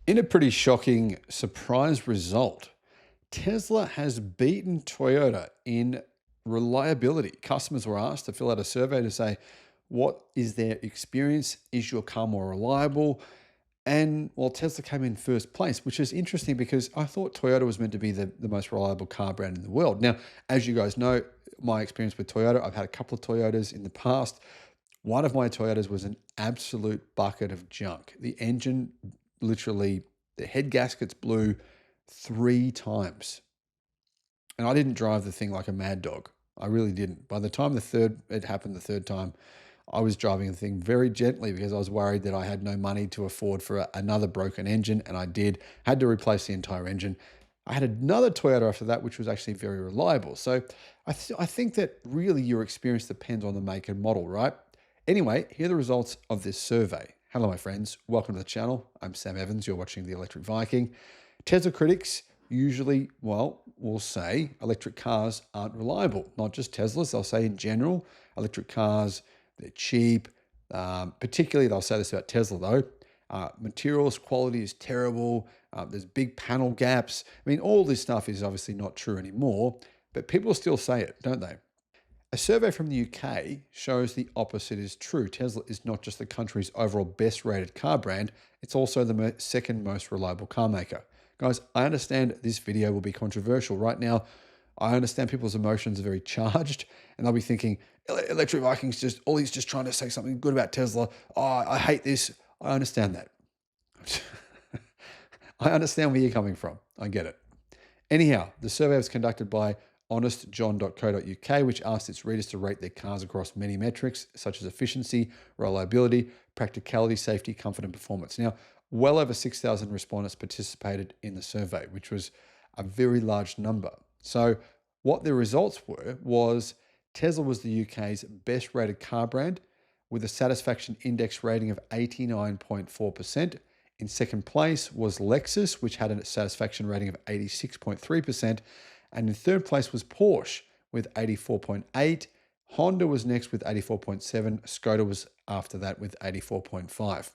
In a pretty shocking surprise result, Tesla has beaten Toyota in reliability. Customers were asked to fill out a survey to say, what is their experience? Is your car more reliable? And well, Tesla came in first place, which is interesting because I thought Toyota was meant to be the most reliable car brand in the world. Now, as you guys know, my experience with Toyota, I've had a couple of Toyotas in the past. One of my Toyotas was an absolute bucket of junk. The engine, literally, the head gaskets blew 3 times. And I didn't drive the thing like a mad dog. I really didn't. By the time it happened the third time, I was driving the thing very gently because I was worried that I had no money to afford for another broken engine, and I had to replace the entire engine. I had another Toyota after that, which was actually very reliable. So I think that really your experience depends on the make and model, right? Anyway, here are the results of this survey. Hello, my friends. Welcome to the channel. I'm Sam Evans. You're watching the Electric Viking. Tesla critics usually, well, will say electric cars aren't reliable. Not just Teslas. They'll say in general, electric cars, they're cheap. Particularly, they'll say this about Tesla, though. Materials quality is terrible. There's big panel gaps. I mean, all this stuff is obviously not true anymore, but people still say it, don't they? A survey from the UK shows the opposite is true. Tesla is not just the country's overall best rated car brand, it's also the second most reliable car maker. Guys, I understand this video will be controversial. Right now, I understand people's emotions are very charged and they'll be thinking, Electric Vikings he's just trying to say something good about Tesla. Oh, I hate this. I understand that. I understand where you're coming from. I get it. Anyhow, the survey was conducted by honestjohn.co.uk, which asked its readers to rate their cars across many metrics, such as efficiency, reliability, practicality, safety, comfort, and performance. Now, well over 6,000 respondents participated in the survey, which was a very large number. So what the results was Tesla was the UK's best rated car brand with a satisfaction index rating of 89.4%. In second place was Lexus, which had a satisfaction rating of 86.3%. And in third place was Porsche with 84.8. Honda was next with 84.7. Skoda was after that with 84.5.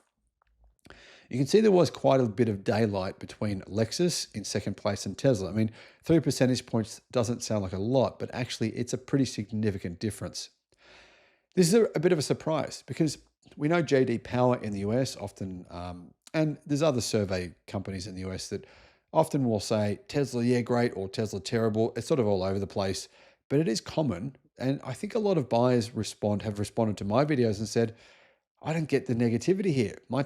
You can see there was quite a bit of daylight between Lexus in second place and Tesla. I mean, 3 percentage points doesn't sound like a lot, but actually it's a pretty significant difference. This is a bit of a surprise because we know JD Power in the US often, and there's other survey companies in the US that often will say Tesla, yeah, great, or Tesla, terrible. It's sort of all over the place, but it is common. And I think a lot of buyers have responded to my videos and said, I don't get the negativity here. My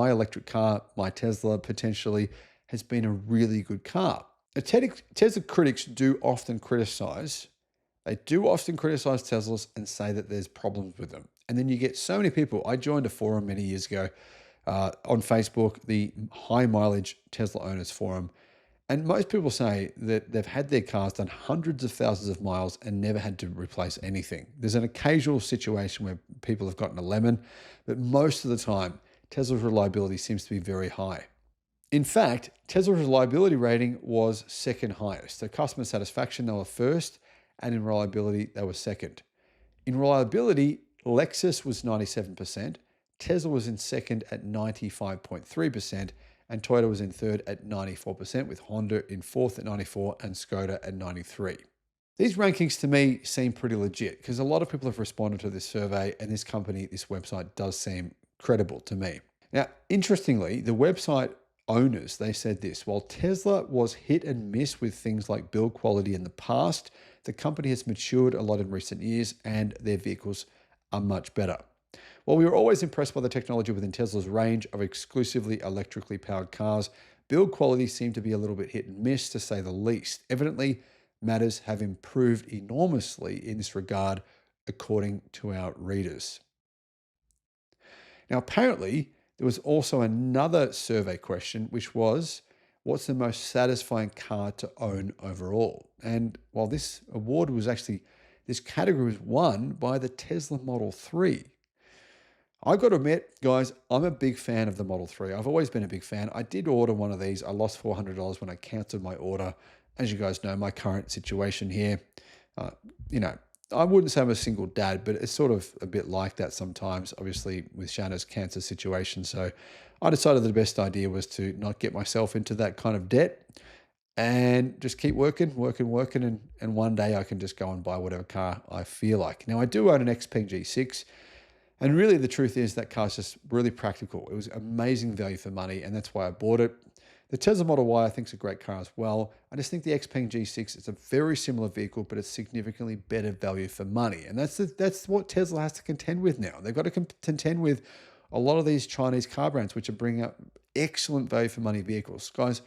electric car, my Tesla potentially has been a really good car. Tesla critics do often criticize. They do often criticize Teslas and say that there's problems with them. And then you get so many people. I joined a forum many years ago on Facebook, the High Mileage Tesla Owners Forum. And most people say that they've had their cars done hundreds of thousands of miles and never had to replace anything. There's an occasional situation where people have gotten a lemon, but most of the time, Tesla's reliability seems to be very high. In fact, Tesla's reliability rating was second highest. So customer satisfaction, they were first, and in reliability, they were second. In reliability, Lexus was 97%, Tesla was in second at 95.3%, and Toyota was in third at 94%, with Honda in fourth at 94% and Skoda at 93%. These rankings to me seem pretty legit because a lot of people have responded to this survey, and this website does seem credible to me. Now, interestingly, the website owners, they said this: while Tesla was hit and miss with things like build quality in the past, the company has matured a lot in recent years and their vehicles are much better. While we were always impressed by the technology within Tesla's range of exclusively electrically powered cars, build quality seemed to be a little bit hit and miss, to say the least. Evidently, matters have improved enormously in this regard, according to our readers. Now, apparently, there was also another survey question, which was, what's the most satisfying car to own overall? And while this category was won by the Tesla Model 3. I've got to admit, guys, I'm a big fan of the Model 3. I've always been a big fan. I did order one of these. I lost $400 when I canceled my order. As you guys know, my current situation here, I wouldn't say I'm a single dad, but it's sort of a bit like that sometimes, obviously, with Shanna's cancer situation. So I decided the best idea was to not get myself into that kind of debt and just keep working, and one day I can just go and buy whatever car I feel like. Now, I do own an XPeng G6, and really the truth is that car's just really practical. It was amazing value for money, and that's why I bought it. The Tesla Model Y I think is a great car as well. I just think the XPeng G6 is a very similar vehicle, but it's significantly better value for money. And that's what Tesla has to contend with now. They've got to contend with a lot of these Chinese car brands, which are bringing out excellent value for money vehicles. Guys,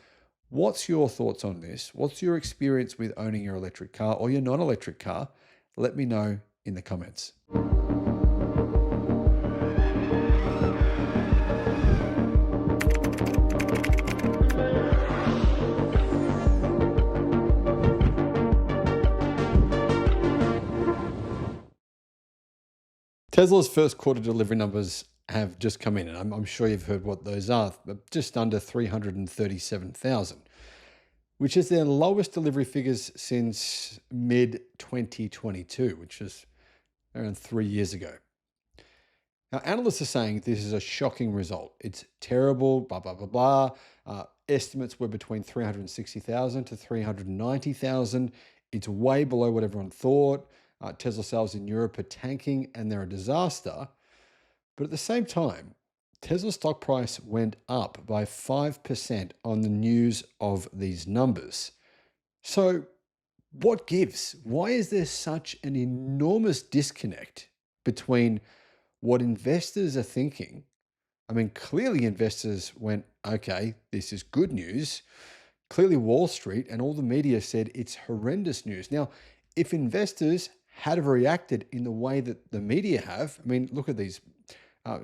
what's your thoughts on this? What's your experience with owning your electric car or your non-electric car? Let me know in the comments. Tesla's first quarter delivery numbers have just come in, and I'm sure you've heard what those are, just under 337,000, which is their lowest delivery figures since mid-2022, which is around 3 years ago. Now, analysts are saying this is a shocking result. It's terrible, blah, blah, blah, blah. Estimates were between 360,000 to 390,000. It's way below what everyone thought. Tesla sales in Europe are tanking and they're a disaster. But at the same time, Tesla's stock price went up by 5% on the news of these numbers. So what gives? Why is there such an enormous disconnect between what investors are thinking? I mean, clearly investors went, okay, this is good news. Clearly Wall Street and all the media said it's horrendous news. Now, if investors had have reacted in the way that the media have, I mean, look at these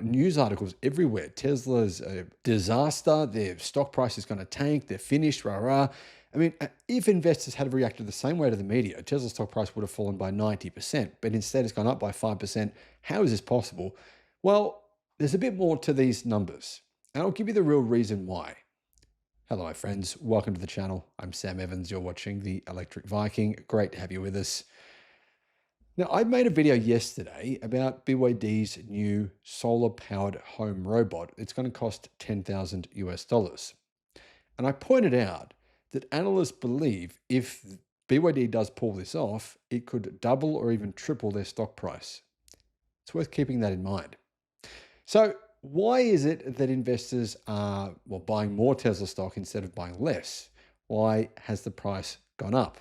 news articles everywhere. Tesla's a disaster. Their stock price is going to tank. They're finished, rah, rah. I mean, if investors had reacted the same way to the media, Tesla's stock price would have fallen by 90%, but instead it's gone up by 5%. How is this possible? Well, there's a bit more to these numbers, and I'll give you the real reason why. Hello, my friends. Welcome to the channel. I'm Sam Evans. You're watching the Electric Viking. Great to have you with us. Now, I made a video yesterday about BYD's new solar-powered home robot. It's going to cost $10,000 US. And I pointed out that analysts believe if BYD does pull this off, it could double or even triple their stock price. It's worth keeping that in mind. So why is it that investors are buying more Tesla stock instead of buying less? Why has the price gone up?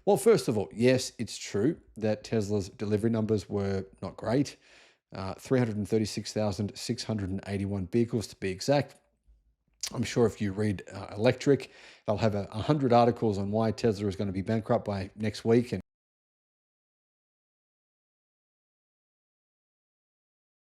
Well, first of all, yes, it's true that Tesla's delivery numbers were not great. 336,681 vehicles to be exact. I'm sure if you read Electric, they'll have 100 articles on why Tesla is going to be bankrupt by next week. And